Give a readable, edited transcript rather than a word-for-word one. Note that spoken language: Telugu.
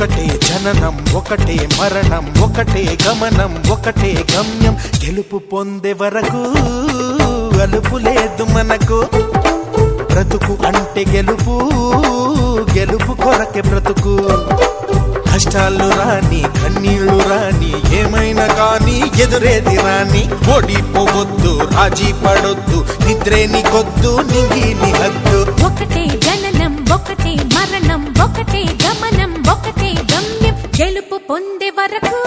ఒకటే జననం ఒకటే మరణం ఒకటే గమనం ఒకటే గమ్యం గెలుపు పొందే వరకు అలుపు లేదు మనకు బ్రతుకు అంటే గెలుపు గెలుపు కొరకే బ్రతుకు కష్టాలు రాని కన్నీళ్లు రాని ఏమైనా కానీ ఎదురేది రాని ఓడిపోవద్దు రాజీ పడొద్దు నిద్రే నీకొద్దు నింగి నీ హద్దు ఒకటే జననం ఒకటే మరణం ఒకటే గమనం ఒకటే గమ్యం గెలుపు పొందే వరకు